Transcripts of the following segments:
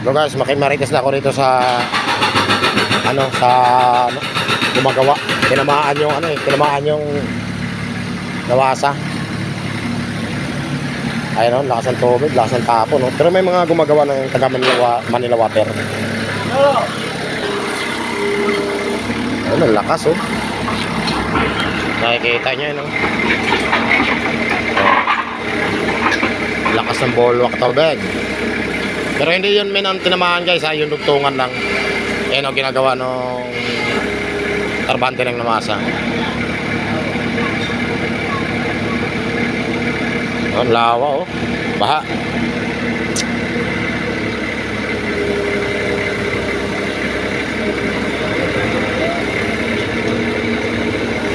So guys, makimarites na ako rito sa sa gumagawa. Tinamaan yung tinamaan yung nawasa. Ayun, lakas ng tubig, lakas ng tapo, no? Pero may mga gumagawa ng taga Manila Water. Ayun, ang lakas, oh. Nakikita nyo yun, no? Lakas ng bulwak tubig. Pero hindi yun ang tinamaan, guys, ha? Yung dugtungan lang. Ayun, ang ginagawa nung tarbante ng namasa. Ang lawa, oh. Baha.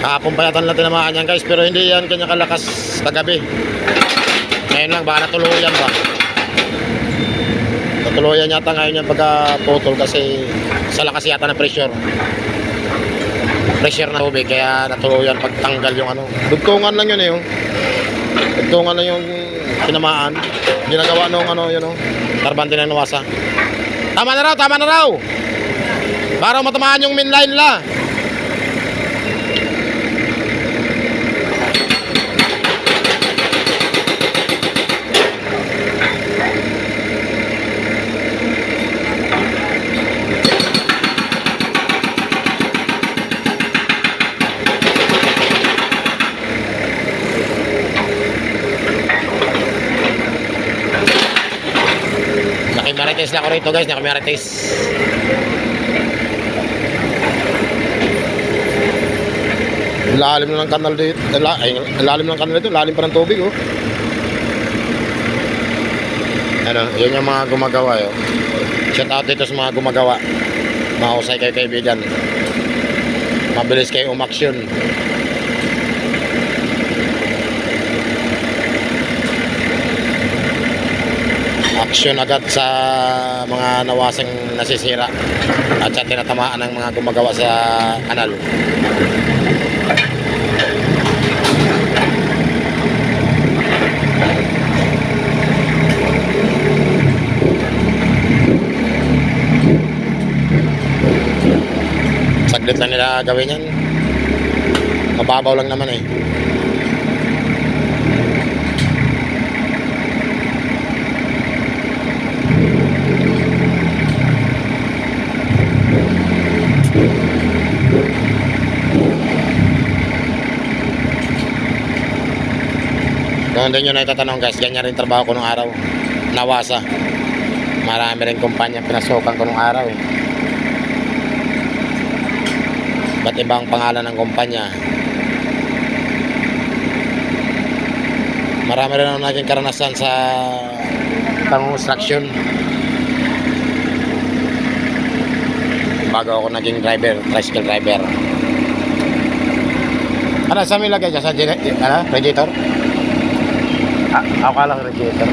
Kahapon pa yata nila tinamaan yan, guys. Pero hindi yan kanya kalakas kagabi. Ngayon lang, baka natuluyan ba? Natuluyan yata ngayon yan pagka-putol kasi sa lakas yata ng pressure. Pressure na tubig, kaya natuluyan pagtanggal yung dugtungan lang yun, eh, yung dugtungan lang yung tinamaan. Ginagawa nung tarbante ng nawasa. Tama na raw! Para matamaan yung main line nila. Nakimarites na ako rito, guys. Nakimarites. Lalim na ng kanal dito. Lalim ng kanal dito. Lalim pa ng tubig, oh. Yun yung mga gumagawa, oh. Shout out dito sa mga gumagawa. Mahusay kayo, kaibigan. Mabilis kayo umaksyon. Aksyon agad sa mga nawasang nasisira at sa tinatamaan ng mga gumagawa sa kanal. Saglit lang nila gawin yan. Mababaw lang naman, eh. Kung doon nyo na itatanong, guys, ganyan rin trabaho ko nung araw. Nawasa. Marami rin kumpanya pinasukan ko nung araw, eh. Ba't ibang pangalan ng kumpanya? Marami rin ako naging karanasan sa pang-construction bago ako naging driver, tricycle driver. Saan may lagay dyan? Sa radiator? Ako lang radiator.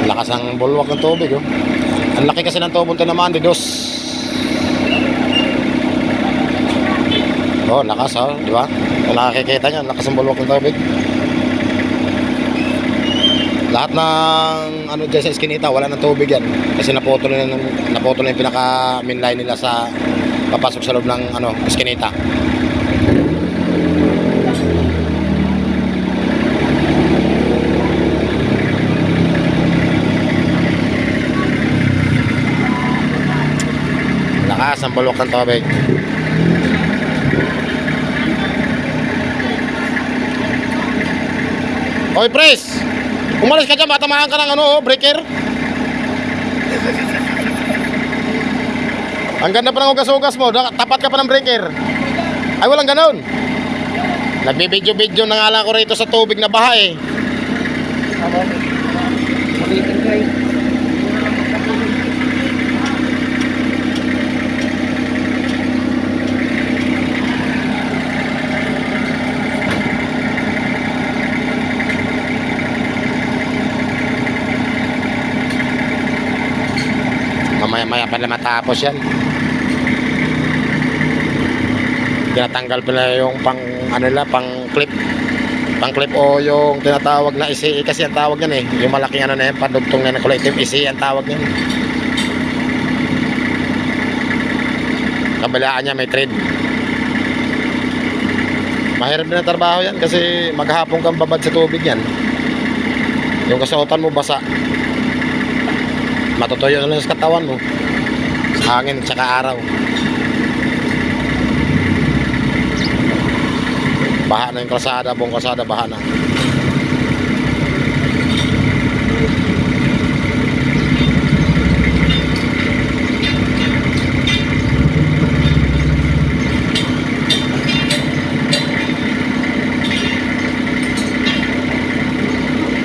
Lakas ng bulwak ng tubig, oh. Ang laki kasi ng tubong tinamaan, dos. Oh, lakas, oh, di ba? Kung nakikita nyo, lakas ng bulwak ng tubig. Lahat ng dyan sa iskinita, wala ng tubig yan. Kasi naputol na yung pinaka main line nila sa papasok sa loob ng iskinita. Lakas ang bulok ng tubig. Hoy, Pres! Umalis ka dyan, matamaan ka ng breaker. Ang ganda pa ng ugas-ugas mo, tapat ka pa ng breaker. Ay, walang ganon. Nagbibidyo-bidyo na nga lang ako rito sa tubig na baha, eh. Mamaya-maya pa na matapos yan. tinatanggal pala yung pang ano nila, pang clip o yung tinatawag na isi kasi ang tawag yan yung malaking ano na yan, padugtong na kulay itim, isi ang tawag yan. Kabilaan niya may thread. Mahirap din ang trabaho yan kasi maghapon kang babad sa tubig yan. Yung kasuotan mo basa, matutuyo na lang sa katawan mo sa hangin at saka araw. Baha na yung kalsada, buong kalsada baha na.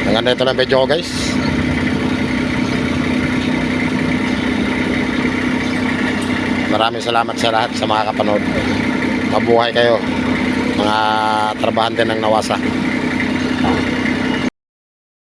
Hanggang dito lang video ko guys. Maraming salamat sa lahat sa mga kapanood. Mabuhay kayo mga trabahante ng Nawasa.